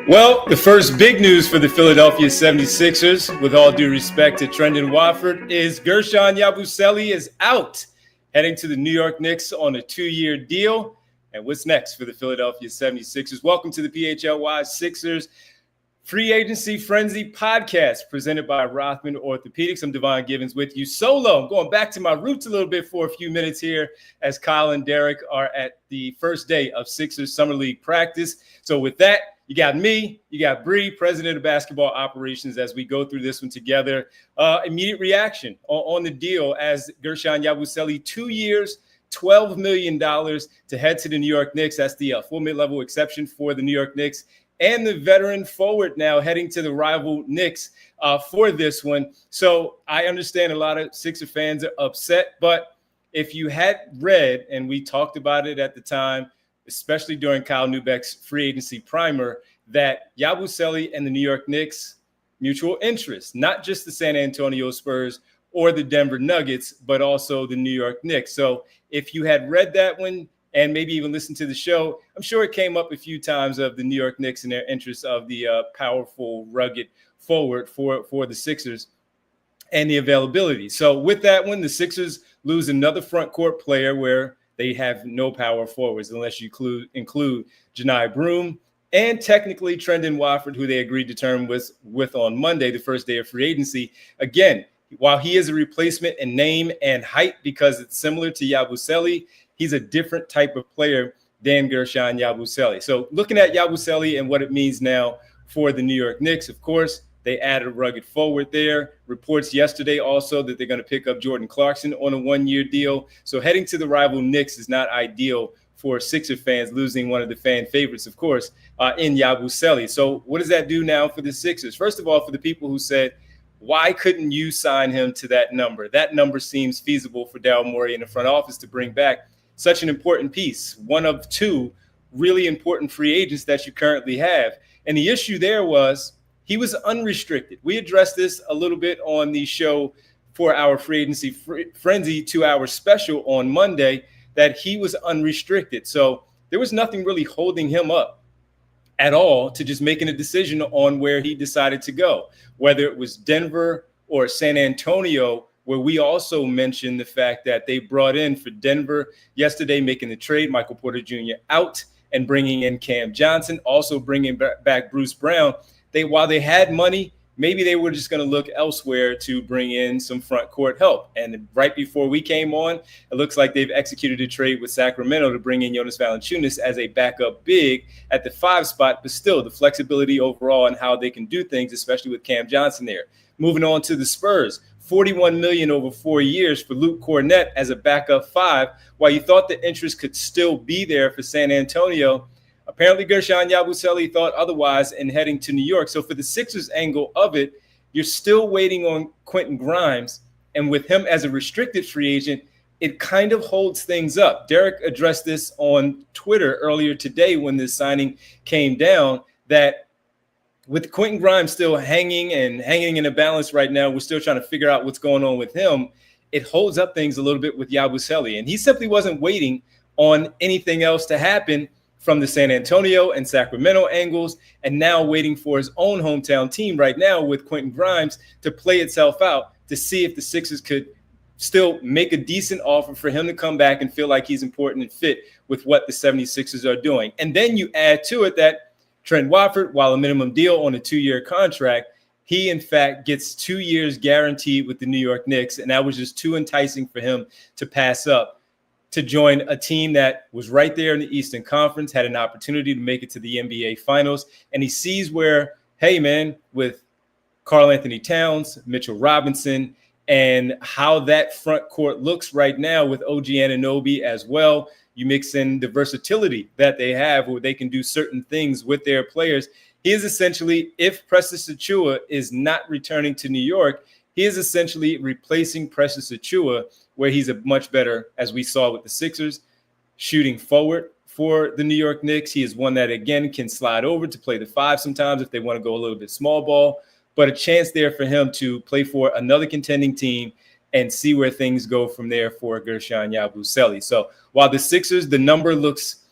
Well, the first big news for the Philadelphia 76ers, with all due respect to Trendon Watford, is Guerschon Yabusele is out, heading to the New York Knicks on a 2-year deal. And what's next for the Philadelphia 76ers? Welcome to the PHLY Sixers Free Agency Frenzy podcast presented by Rothman Orthopedics. I'm Devon Givens with you solo. I'm going back to my roots a little bit for a few minutes here as Kyle and Derek are at the first day of Sixers Summer League practice. So with that, you got me, you got Bree, president of basketball operations, as we go through this one together. Immediate reaction on the deal as Guerschon Yabusele, 2 years, $12 million to head to the New York Knicks. That's the full mid-level exception for the New York Knicks. And the veteran forward now heading to the rival Knicks for this one. So I understand a lot of Sixer fans are upset, but if you had read, and we talked about it at the time, especially during Kyle Neubeck's free agency primer, that Yabusele and the New York Knicks, mutual interest, not just the San Antonio Spurs or the Denver Nuggets, but also the New York Knicks. So if you had read that one, and maybe even listen to the show, I'm sure it came up a few times of the New York Knicks and their interest of the powerful, rugged forward for the Sixers and the availability. So with that one, the Sixers lose another front court player where they have no power forwards unless you include Janai Broome and technically Trendon Watford, who they agreed to term with on Monday, the first day of free agency. Again, while he is a replacement in name and height because it's similar to Yabusele, he's a different type of player than Guerschon Yabusele. So looking at Yabusele and what it means now for the New York Knicks, of course, they added a rugged forward there. Reports yesterday also that they're going to pick up Jordan Clarkson on a 1-year deal. So heading to the rival Knicks is not ideal for Sixer fans, losing one of the fan favorites, of course, in Yabusele. So what does that do now for the Sixers? First of all, for the people who said, why couldn't you sign him to that number? That number seems feasible for Daryl Morey in the front office to bring back such an important piece, one of two really important free agents that you currently have. And the issue there was he was unrestricted. We addressed this a little bit on the show for our free agency frenzy 2-hour special on Monday, that he was unrestricted. So there was nothing really holding him up at all to just making a decision on where he decided to go, whether it was Denver or San Antonio, where we also mentioned the fact that they brought in for Denver yesterday, making the trade, Michael Porter Jr. out and bringing in Cam Johnson, also bringing back Bruce Brown. While they had money, maybe they were just going to look elsewhere to bring in some front court help. And right before we came on, it looks like they've executed a trade with Sacramento to bring in Jonas Valanciunas as a backup big at the 5 spot, but still the flexibility overall and how they can do things, especially with Cam Johnson there. Moving on to the Spurs. $41 million over 4 years for Luke Kornet as a backup 5. While you thought the interest could still be there for San Antonio, apparently Guerschon Yabusele thought otherwise and heading to New York. So for the Sixers angle of it, you're still waiting on Quentin Grimes. And with him as a restricted free agent, it kind of holds things up. Derek addressed this on Twitter earlier today when this signing came down, that with Quentin Grimes still hanging in a balance right now, we're still trying to figure out what's going on with him. It holds up things a little bit with Yabusele. And he simply wasn't waiting on anything else to happen from the San Antonio and Sacramento angles, and now waiting for his own hometown team right now with Quentin Grimes to play itself out to see if the Sixers could still make a decent offer for him to come back and feel like he's important and fit with what the 76ers are doing. And then you add to it that Trent Watford, while a minimum deal on a 2-year contract, he, in fact, gets 2 years guaranteed with the New York Knicks, and that was just too enticing for him to pass up to join a team that was right there in the Eastern Conference, had an opportunity to make it to the NBA Finals, and he sees where, hey, man, with Karl Anthony Towns, Mitchell Robinson, and how that front court looks right now with OG Anunoby as well. You mix in the versatility that they have where they can do certain things with their players. He is essentially, if Precious Achiuwa is not returning to New York, he is essentially replacing Precious Achiuwa, where he's a much better, as we saw with the Sixers, shooting forward for the New York Knicks. He is one that, again, can slide over to play the 5 sometimes if they want to go a little bit small ball, but a chance there for him to play for another contending team and see where things go from there for Guerschon Yabusele. So while the Sixers, the number looks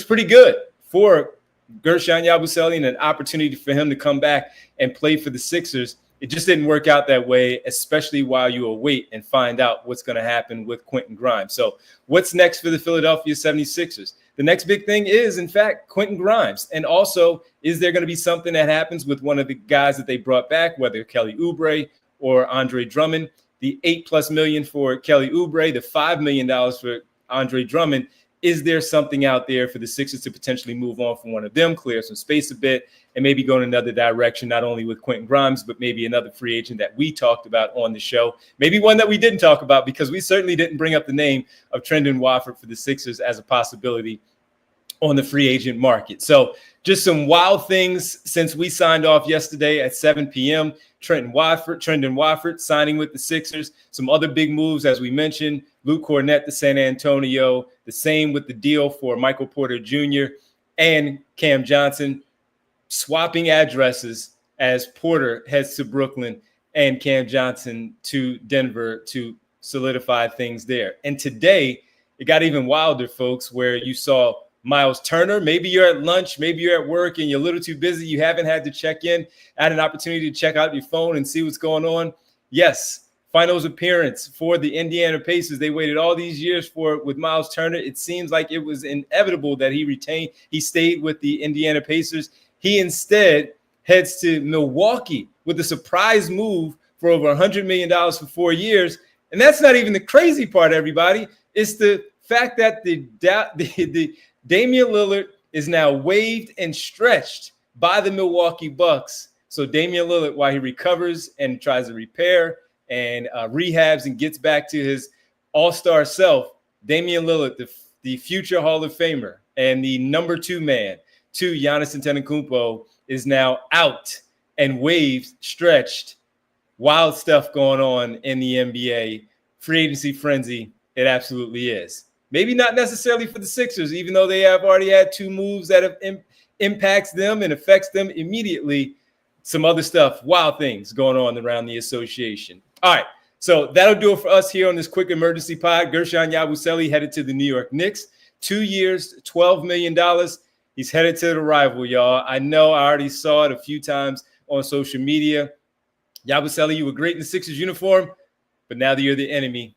pretty good for Guerschon Yabusele and an opportunity for him to come back and play for the Sixers. It just didn't work out that way, especially while you await and find out what's going to happen with Quentin Grimes. So what's next for the Philadelphia 76ers? The next big thing is, in fact, Quentin Grimes. And also, is there going to be something that happens with one of the guys that they brought back, whether Kelly Oubre or Andre Drummond? The $8+ million for Kelly Oubre, the $5 million for Andre Drummond. Is there something out there for the Sixers to potentially move on from one of them, clear some space a bit, and maybe go in another direction, not only with Quentin Grimes, but maybe another free agent that we talked about on the show, maybe one that we didn't talk about because we certainly didn't bring up the name of Trendon Watford for the Sixers as a possibility on the free agent market. So just some wild things since we signed off yesterday at 7 p.m. Trendon Watford signing with the Sixers. Some other big moves, as we mentioned, Luke Cornett to San Antonio, the same with the deal for Michael Porter Jr. and Cam Johnson, swapping addresses as Porter heads to Brooklyn and Cam Johnson to Denver to solidify things there. And today, it got even wilder, folks, where you saw Miles Turner. Maybe you're at lunch, maybe you're at work and you're a little too busy. You haven't had to check in, had an opportunity to check out your phone and see what's going on. Yes, finals appearance for the Indiana Pacers. They waited all these years for it with Miles Turner. It seems like it was inevitable that he stayed with the Indiana Pacers. He instead heads to Milwaukee with a surprise move for over $100 million for 4 years. And that's not even the crazy part, everybody. It's the fact that the Damian Lillard is now waived and stretched by the Milwaukee Bucks. So Damian Lillard, while he recovers and tries to repair and rehabs and gets back to his all-star self, Damian Lillard, the future Hall of Famer and the number 2 man to Giannis Antetokounmpo, is now out and waived, stretched. Wild stuff going on in the NBA. Free agency frenzy, it absolutely is. Maybe not necessarily for the Sixers, even though they have already had 2 moves that have impacts them and affects them immediately. Some other stuff, wild things going on around the association. All right, so that'll do it for us here on this quick emergency pod. Guerschon Yabusele headed to the New York Knicks. 2 years, $12 million. He's headed to the rival, y'all. I know I already saw it a few times on social media. Yabusele, you were great in the Sixers uniform, but now that you're the enemy,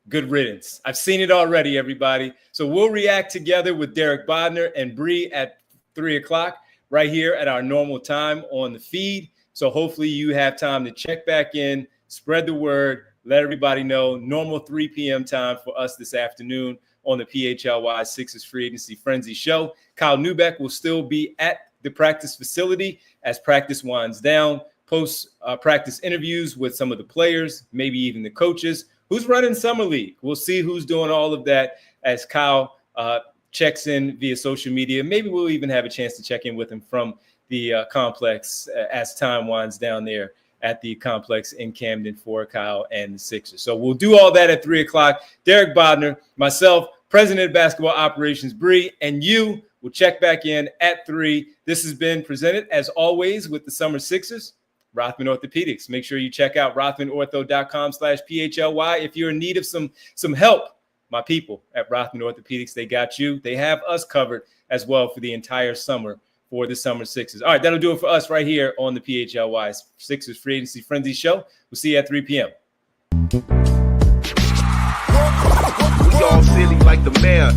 good riddance. I've seen it already, everybody. So we'll react together with Derek Bodner and Bree at 3 o'clock right here at our normal time on the feed. So hopefully you have time to check back in, spread the word, let everybody know. Normal 3 p.m. time for us this afternoon on the PHLY Sixers Free Agency Frenzy Show. Kyle Neubeck will still be at the practice facility as practice winds down. Post-practice interviews with some of the players, maybe even the coaches. Who's running Summer League? We'll see who's doing all of that as Kyle checks in via social media. Maybe we'll even have a chance to check in with him from the complex as time winds down there at the complex in Camden for Kyle and the Sixers. So we'll do all that at 3 o'clock. Derek Bodner, myself, President of Basketball Operations, Bree, and you will check back in at 3. This has been presented, as always, with the Summer Sixers. Rothman Orthopedics. Make sure you check out rothmanortho.com/PHLY. If you're in need of some help, my people at Rothman Orthopedics, they got you. They have us covered as well for the entire summer for the Summer Sixers. All right, that'll do it for us right here on the PHLY Sixers Free Agency Frenzy Show. We'll see you at 3 p.m. We all silly like the mayor.